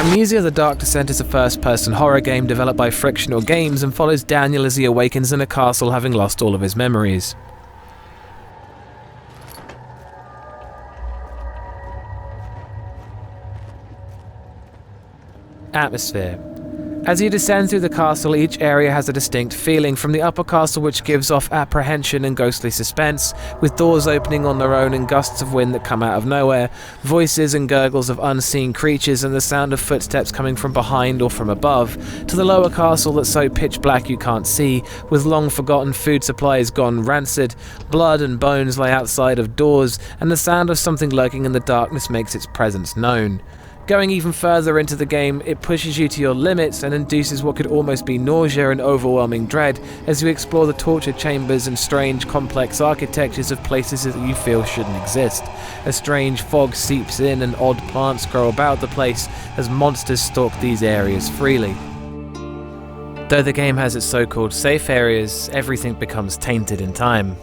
Amnesia: The Dark Descent is a first-person horror game developed by Frictional Games and follows Daniel as he awakens in a castle having lost all of his memories. Atmosphere. As you descend through the castle, each area has a distinct feeling, from the upper castle, which gives off apprehension and ghostly suspense, with doors opening on their own and gusts of wind that come out of nowhere, voices and gurgles of unseen creatures and the sound of footsteps coming from behind or from above, to the lower castle that's so pitch black you can't see, with long forgotten food supplies gone rancid, blood and bones lay outside of doors, and the sound of something lurking in the darkness makes its presence known. Going even further into the game, it pushes you to your limits and induces what could almost be nausea and overwhelming dread as you explore the torture chambers and strange, complex architectures of places that you feel shouldn't exist. A strange fog seeps in and odd plants grow about the place as monsters stalk these areas freely. Though the game has its so-called safe areas, everything becomes tainted in time.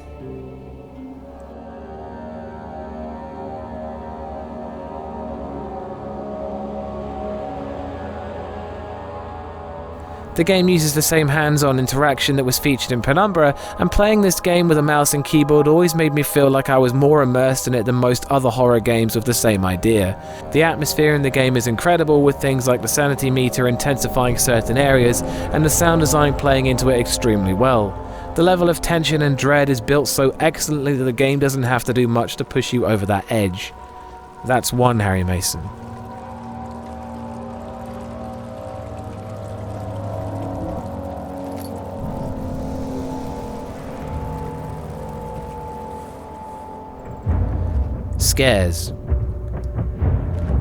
The game uses the same hands-on interaction that was featured in Penumbra, and playing this game with a mouse and keyboard always made me feel like I was more immersed in it than most other horror games with the same idea. The atmosphere in the game is incredible, with things like the Sanity meter intensifying certain areas, and the sound design playing into it extremely well. The level of tension and dread is built so excellently that the game doesn't have to do much to push you over that edge. That's one Harry Mason. Scares.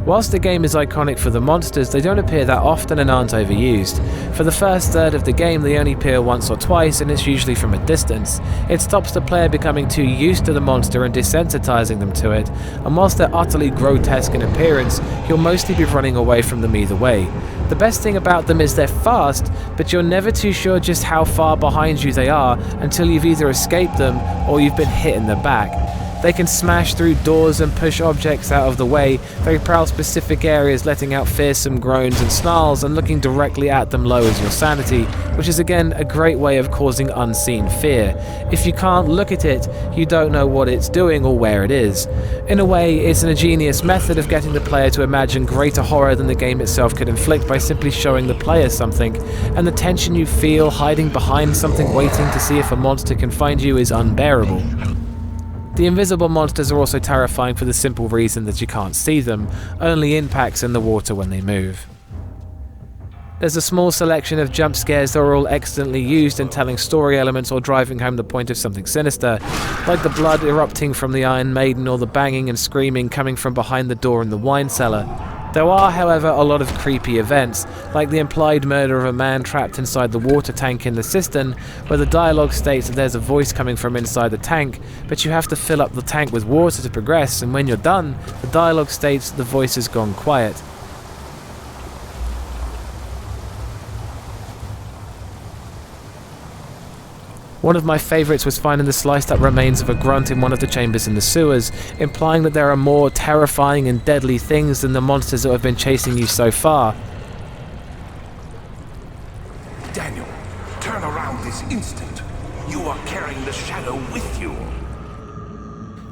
Whilst the game is iconic for the monsters, they don't appear that often and aren't overused. For the first third of the game, they only appear once or twice, and it's usually from a distance. It stops the player becoming too used to the monster and desensitizing them to it, and whilst they're utterly grotesque in appearance, you'll mostly be running away from them either way. The best thing about them is they're fast, but you're never too sure just how far behind you they are until you've either escaped them or you've been hit in the back. They can smash through doors and push objects out of the way. They prowl specific areas, letting out fearsome groans and snarls, and looking directly at them lowers your sanity, which is again a great way of causing unseen fear. If you can't look at it, you don't know what it's doing or where it is. In a way, it's an ingenious method of getting the player to imagine greater horror than the game itself could inflict by simply showing the player something, and the tension you feel hiding behind something waiting to see if a monster can find you is unbearable. The invisible monsters are also terrifying for the simple reason that you can't see them, only impacts in the water when they move. There's a small selection of jump scares that are all excellently used in telling story elements or driving home the point of something sinister, like the blood erupting from the Iron Maiden or the banging and screaming coming from behind the door in the wine cellar. There are, however, a lot of creepy events, like the implied murder of a man trapped inside the water tank in the cistern, where the dialogue states that there's a voice coming from inside the tank, but you have to fill up the tank with water to progress, and when you're done, the dialogue states that the voice has gone quiet. One of my favourites was finding the sliced up remains of a grunt in one of the chambers in the sewers, implying that there are more terrifying and deadly things than the monsters that have been chasing you so far. Daniel, turn around this instant. You are carrying the shadow with you.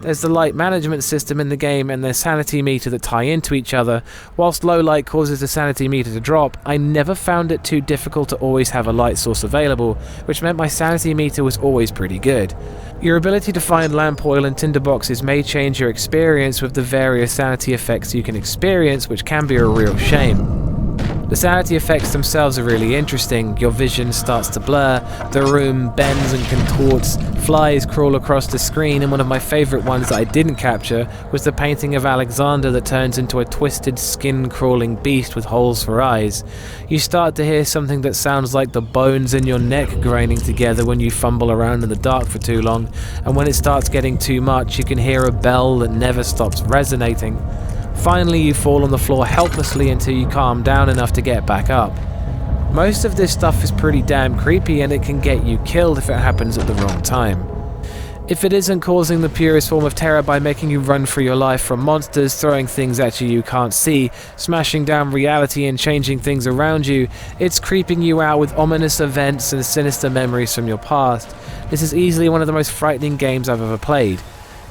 There's the light management system in the game and the sanity meter that tie into each other. Whilst low light causes the sanity meter to drop, I never found it too difficult to always have a light source available, which meant my sanity meter was always pretty good. Your ability to find lamp oil and tinderboxes may change your experience with the various sanity effects you can experience, which can be a real shame. The sanity effects themselves are really interesting. Your vision starts to blur, the room bends and contorts, flies crawl across the screen, and one of my favourite ones that I didn't capture was the painting of Alexander that turns into a twisted, skin-crawling beast with holes for eyes. You start to hear something that sounds like the bones in your neck grinding together when you fumble around in the dark for too long, and when it starts getting too much, you can hear a bell that never stops resonating. Finally, you fall on the floor helplessly until you calm down enough to get back up. Most of this stuff is pretty damn creepy, and it can get you killed if it happens at the wrong time. If it isn't causing the purest form of terror by making you run for your life from monsters, throwing things at you can't see, smashing down reality and changing things around you, it's creeping you out with ominous events and sinister memories from your past. This is easily one of the most frightening games I've ever played.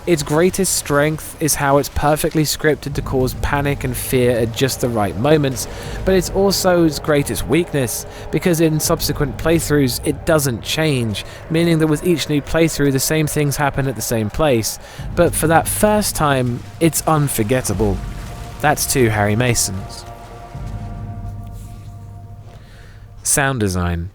Its greatest strength is how it's perfectly scripted to cause panic and fear at just the right moments, but it's also its greatest weakness, because in subsequent playthroughs it doesn't change, meaning that with each new playthrough the same things happen at the same place, but for that first time, it's unforgettable. That's 2 Harry Masons. Sound design.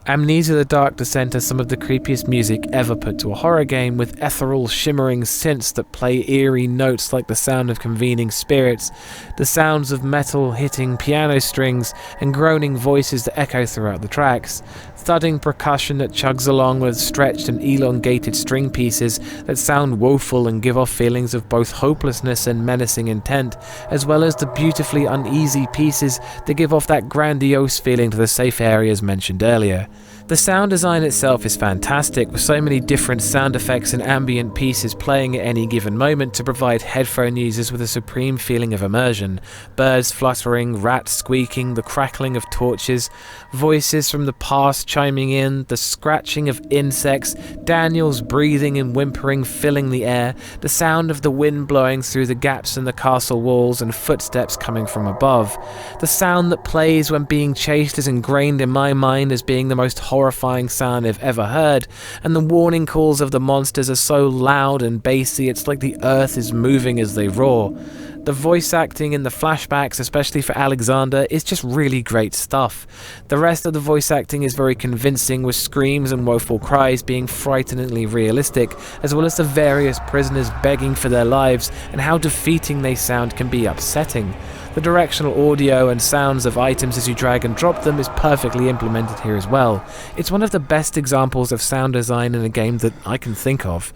Amnesia: The Dark Descent has some of the creepiest music ever put to a horror game, with ethereal shimmering synths that play eerie notes like the sound of convening spirits, the sounds of metal hitting piano strings, and groaning voices that echo throughout the tracks, thudding percussion that chugs along with stretched and elongated string pieces that sound woeful and give off feelings of both hopelessness and menacing intent, as well as the beautifully uneasy pieces that give off that grandiose feeling to the safe areas mentioned earlier. The sound design itself is fantastic, with so many different sound effects and ambient pieces playing at any given moment to provide headphone users with a supreme feeling of immersion. Birds fluttering, rats squeaking, the crackling of torches, voices from the past chiming in, the scratching of insects, Daniel's breathing and whimpering filling the air, the sound of the wind blowing through the gaps in the castle walls and footsteps coming from above. The sound that plays when being chased is ingrained in my mind as being the most horrifying sound I've ever heard, and the warning calls of the monsters are so loud and bassy it's like the earth is moving as they roar. The voice acting in the flashbacks, especially for Alexander, is just really great stuff. The rest of the voice acting is very convincing, with screams and woeful cries being frighteningly realistic, as well as the various prisoners begging for their lives, and how defeating they sound can be upsetting. The directional audio and sounds of items as you drag and drop them is perfectly implemented here as well. It's one of the best examples of sound design in a game that I can think of.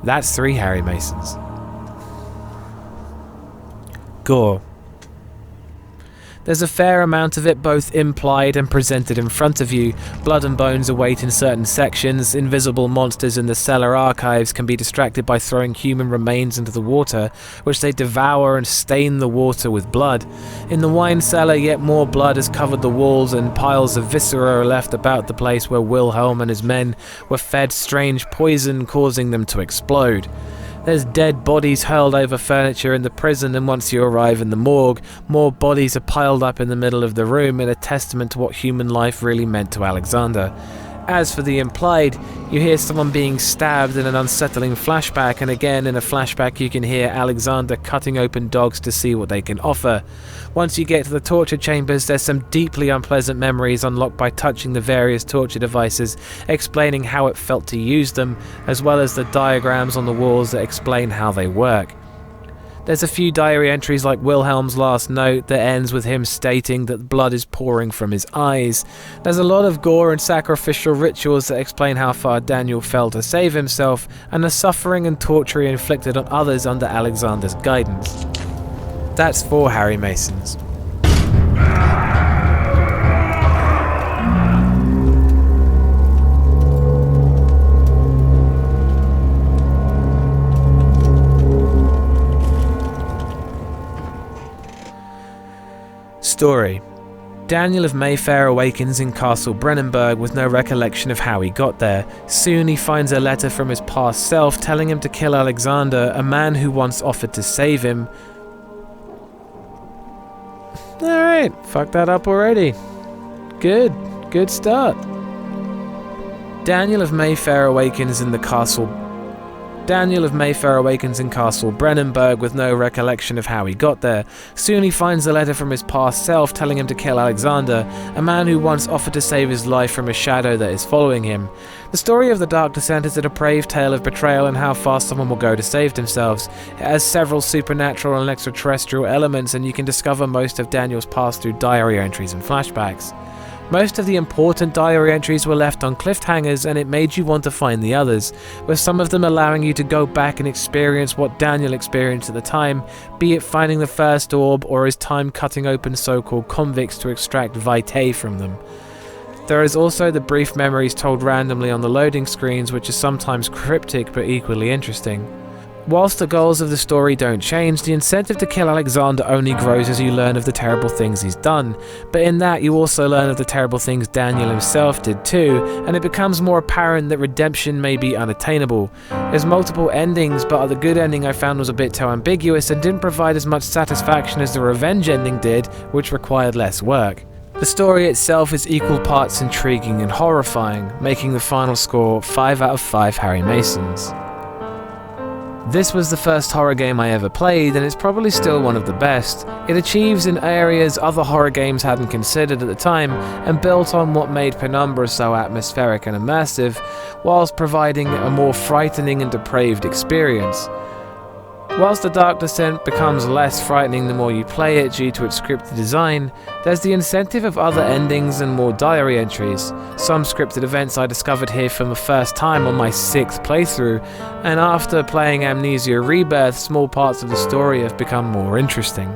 That's 3 Harry Masons. Gore. There's a fair amount of it both implied and presented in front of you. Blood and bones await in certain sections. Invisible monsters in the cellar archives can be distracted by throwing human remains into the water, which they devour and stain the water with blood. In the wine cellar, yet more blood has covered the walls, and piles of viscera are left about the place where Wilhelm and his men were fed strange poison, causing them to explode. There's dead bodies hurled over furniture in the prison, and once you arrive in the morgue, more bodies are piled up in the middle of the room in a testament to what human life really meant to Alexander. As for the implied, you hear someone being stabbed in an unsettling flashback, and again in a flashback you can hear Alexander cutting open dogs to see what they can offer. Once you get to the torture chambers, there's some deeply unpleasant memories unlocked by touching the various torture devices, explaining how it felt to use them, as well as the diagrams on the walls that explain how they work. There's a few diary entries like Wilhelm's last note that ends with him stating that blood is pouring from his eyes. There's a lot of gore and sacrificial rituals that explain how far Daniel fell to save himself, and the suffering and torture he inflicted on others under Alexander's guidance. That's 4 Harry Masons. Story. Daniel of Mayfair awakens in Castle Brennenburg with no recollection of how he got there. Soon he finds a letter from his past self telling him to kill Alexander, a man who once offered to save him. Alright, fucked that up already. Good start. Daniel of Mayfair awakens in Castle Brennenburg with no recollection of how he got there. Soon he finds a letter from his past self telling him to kill Alexander, a man who once offered to save his life from a shadow that is following him. The story of The Dark Descent is a depraved tale of betrayal and how far someone will go to save themselves. It has several supernatural and extraterrestrial elements, and you can discover most of Daniel's past through diary entries and flashbacks. Most of the important diary entries were left on cliffhangers, and it made you want to find the others, with some of them allowing you to go back and experience what Daniel experienced at the time, be it finding the first orb or his time cutting open so-called convicts to extract vitae from them. There is also the brief memories told randomly on the loading screens, which are sometimes cryptic but equally interesting. Whilst the goals of the story don't change, the incentive to kill Alexander only grows as you learn of the terrible things he's done, but in that you also learn of the terrible things Daniel himself did too, and it becomes more apparent that redemption may be unattainable. There's multiple endings, but the good ending I found was a bit too ambiguous and didn't provide as much satisfaction as the revenge ending did, which required less work. The story itself is equal parts intriguing and horrifying, making the final score 5 out of 5 Harry Masons. This was the first horror game I ever played, and it's probably still one of the best. It achieves in areas other horror games hadn't considered at the time, and built on what made Penumbra so atmospheric and immersive, whilst providing a more frightening and depraved experience. Whilst The Dark Descent becomes less frightening the more you play it due to its scripted design, there's the incentive of other endings and more diary entries. Some scripted events I discovered here for the first time on my 6th playthrough, and after playing Amnesia Rebirth, small parts of the story have become more interesting.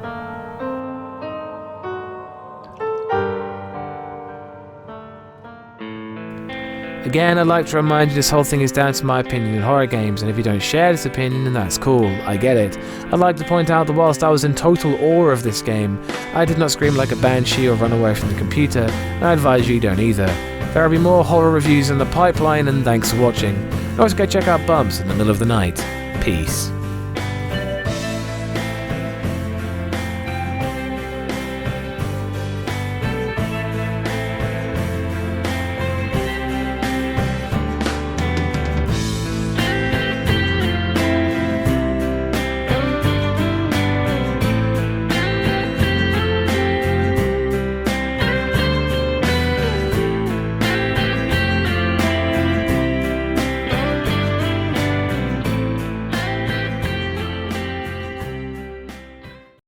Again, I'd like to remind you this whole thing is down to my opinion in horror games, and if you don't share this opinion, then that's cool, I get it. I'd like to point out that whilst I was in total awe of this game, I did not scream like a banshee or run away from the computer, and I advise you don't either. There will be more horror reviews in the pipeline, and thanks for watching. Always go check out Bumps in the middle of the night. Peace.